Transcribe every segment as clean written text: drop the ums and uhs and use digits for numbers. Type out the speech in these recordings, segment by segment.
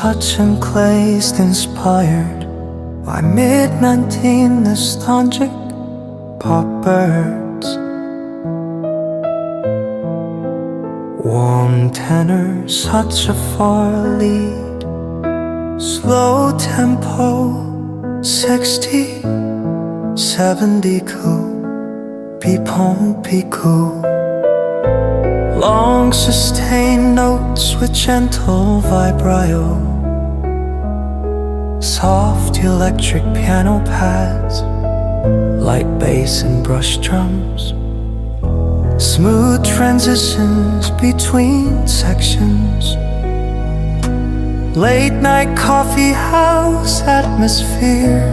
such and glazed, inspired by mid-19 nostalgic pop birds. Warm tenor, such a far lead, slow tempo, 60, 70 coup, pipon picou. Long sustained notes with gentle vibrato, soft electric piano pads, light bass and brush drums, smooth transitions between sections, late night coffee house atmosphere,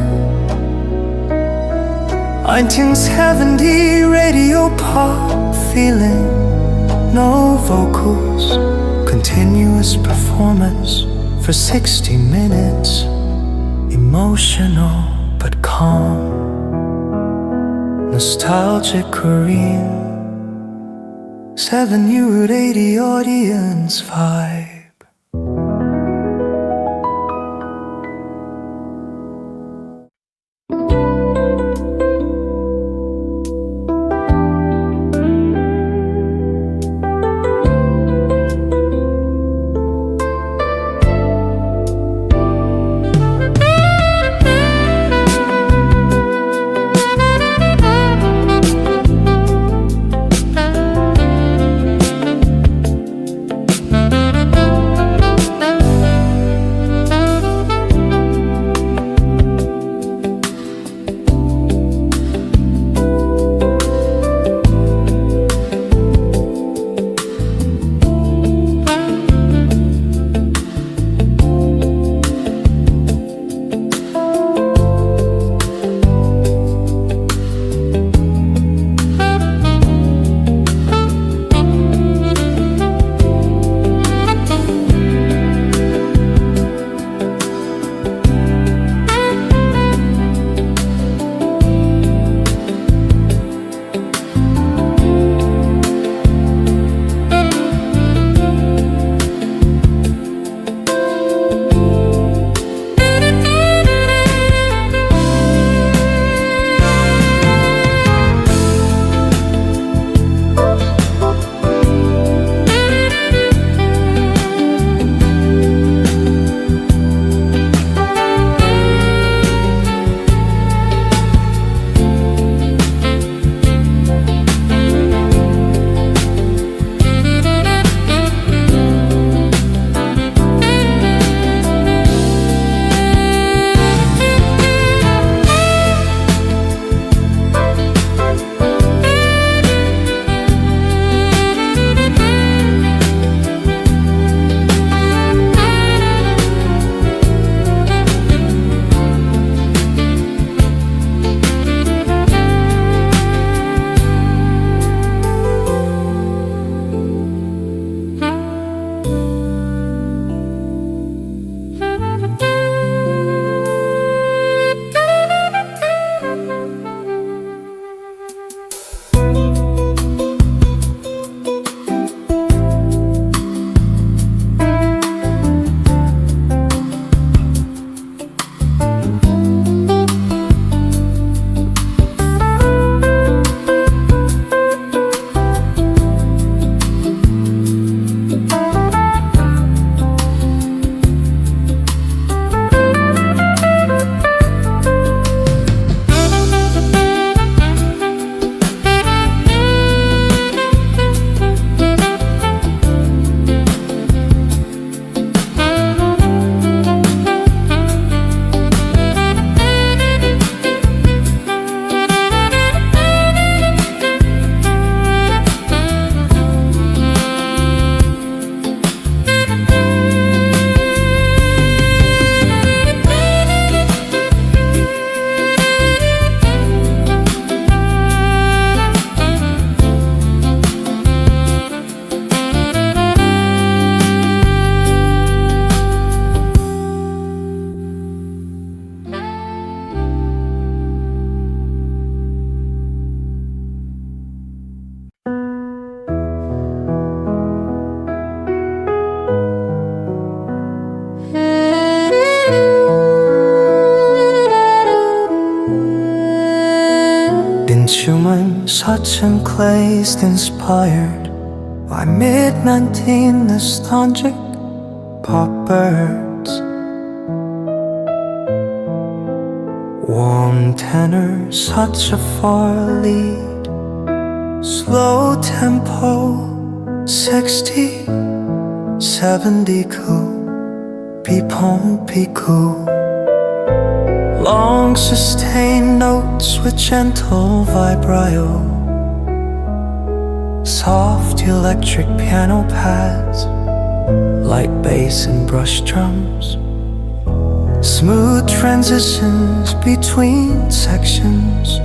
1970 radio pop feeling. No vocals, continuous performance for 60 minutes. Emotional but calm, nostalgic Korean, 7U80 audience vibe. human, such enclosed, inspired by mid-19 nostalgic pop birds. Warm tenor, such a far lead, slow tempo, 60, 70 coup, pipon picou. Long sustained notes with gentle vibrato, soft electric piano pads, light bass and brush drums, smooth transitions between sections,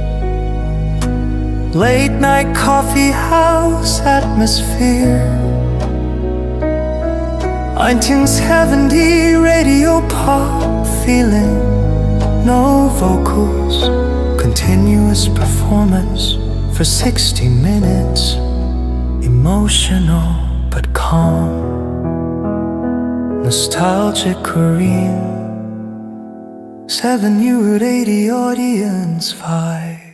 late night coffee house atmosphere, 1970 radio pop feeling. No vocals, continuous performance for 60 minutes. Emotional but calm, nostalgic Korean, 780 audience vibe.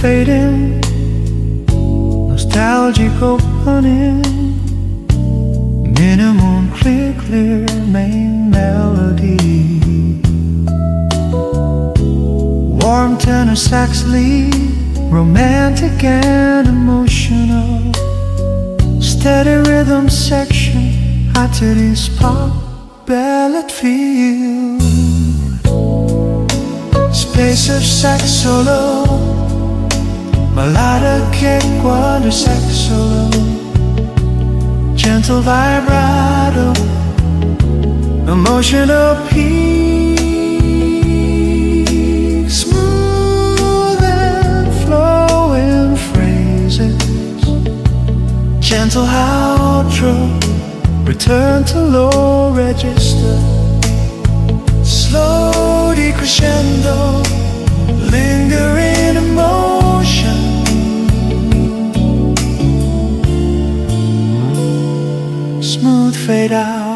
Fading, nostalgic opening, minimum clear main melody, warm tenor sax lead, romantic and emotional, steady rhythm section, after this pop ballad feel, space of sax solo, melodic quadra sax solo, gentle vibrato, emotional peak, smooth and flowing phrases, gentle outro, return to low register, slow decrescendo, lingering emotion, smooth fade out.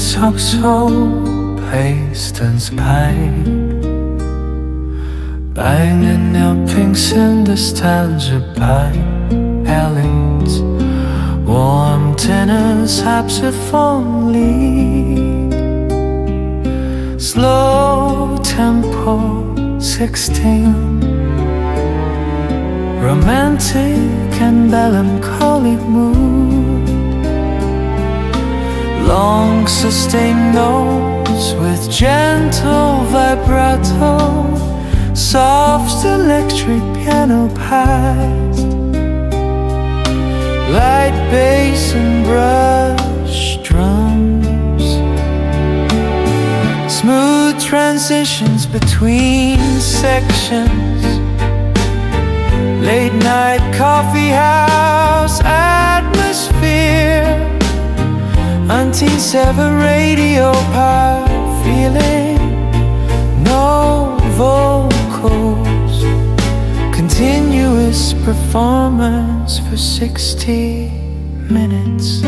속소 pace danns pej Banglen uppingsen distanse pej Erlings warm tennis saxophone slow tempo 16 romantic and melancholic mood long sustained notes with gentle vibrato soft electric piano past light bass and brush drums smooth transitions between sections late night coffee house atmosphere Auntie Sever radio power feeling no vocals continuous performance for 60 minutes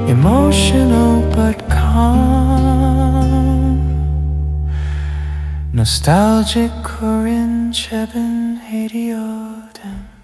emotional but calm nostalgic Korean Chebin Hediodams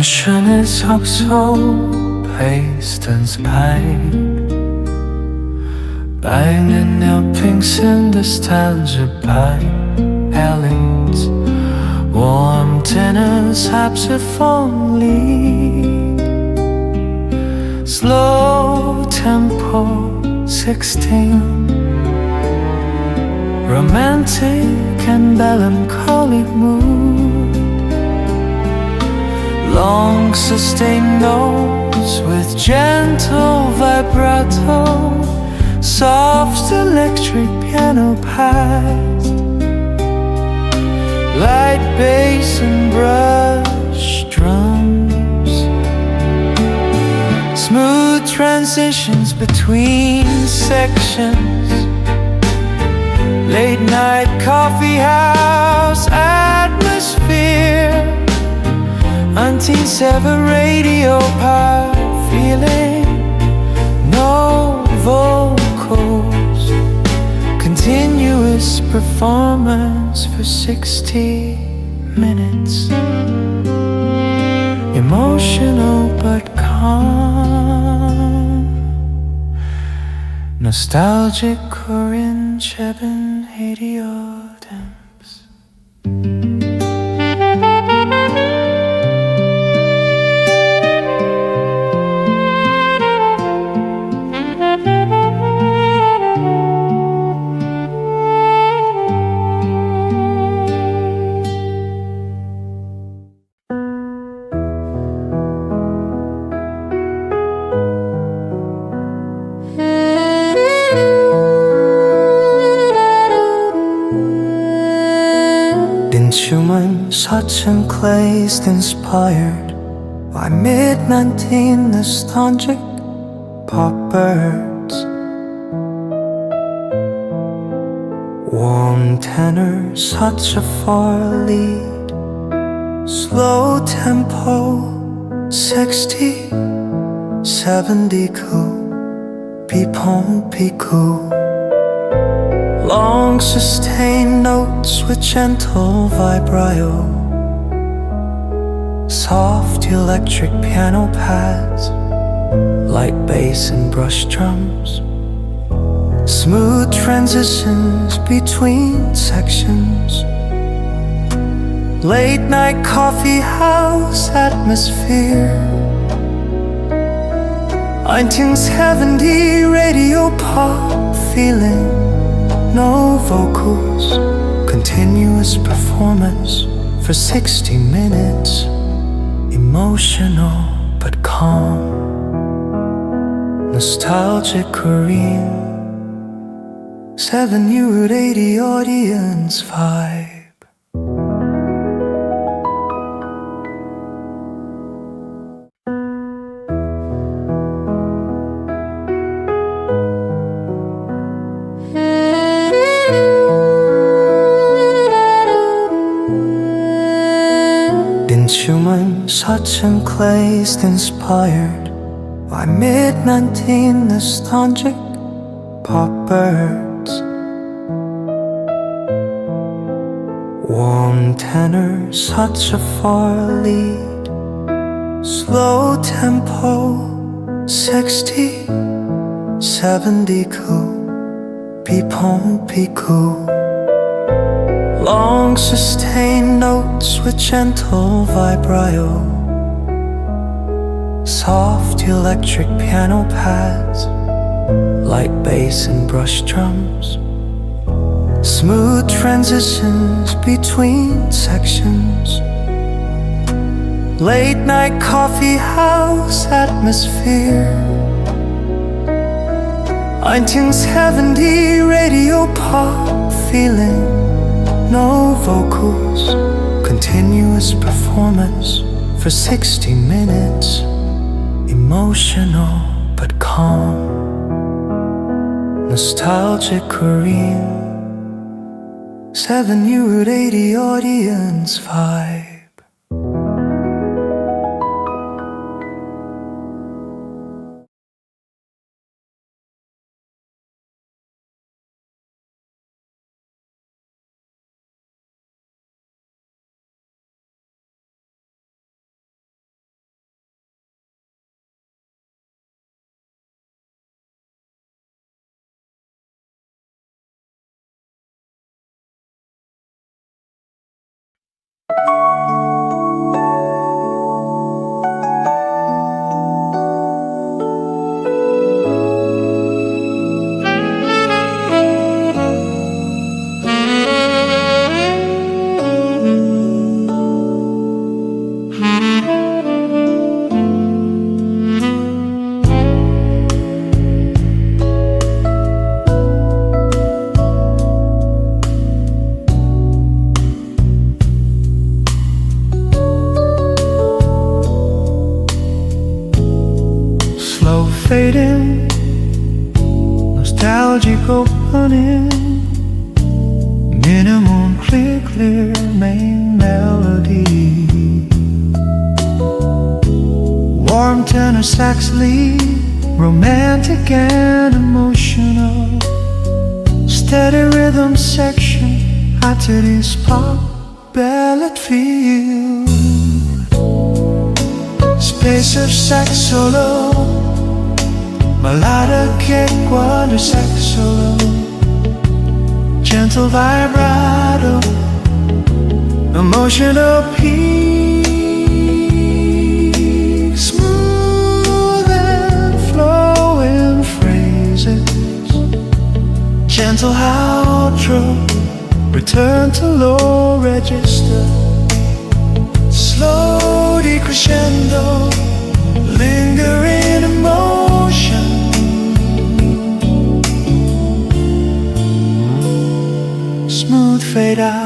Emotionen ist auch so pastenspai Beinen 옆빙신 nostalgia bei Ellens Warmth in a saxophone lead Slow tempo 16 Romantic and melancholic mood Long sustained notes with gentle vibrato Soft electric piano pads Light bass and brush drums Smooth transitions between sections Late night coffee house atmosphere Unseen sever radio power feeling No vocals Continuous performance for 60 minutes Emotional but calm Nostalgic Korean Chebin Hediodemps 춤은 셔츠 glazed inspired by mid-19 nostalgic pop birds Warm tenor such a far lead Slow tempo 60 70 coup Pipon piku Long sustained notes with gentle vibrato Soft electric piano pads Light bass and brush drums Smooth transitions between sections Late night coffee house atmosphere 1970 radio pop feeling No vocals, continuous performance for 60 minutes Emotional but calm Nostalgic Korean 7U80 audience vibe 춤은 셔츠 glazed inspired by mid-19 nostalgic pop birds Warm tenor such a far lead Slow tempo 60 70 coup Pipon piku Long sustained notes with gentle vibrato Soft electric piano pads Light bass and brush drums Smooth transitions between sections Late night coffee house atmosphere 1970 radio pop feeling No vocals, continuous performance for 60 minutes Emotional but calm Nostalgic Korean 7U80 audience vibe fading, nostalgic opening, minimum clear main melody, warm tenor sax lead, romantic and emotional, steady rhythm section, hot to this pop ballad feel, space of sax solo, melodic quadra sax solo, gentle vibrato, emotional peak, smooth and flowing phrases, gentle outro, return to low register, slow decrescendo, lingering emotion, smooth fade out.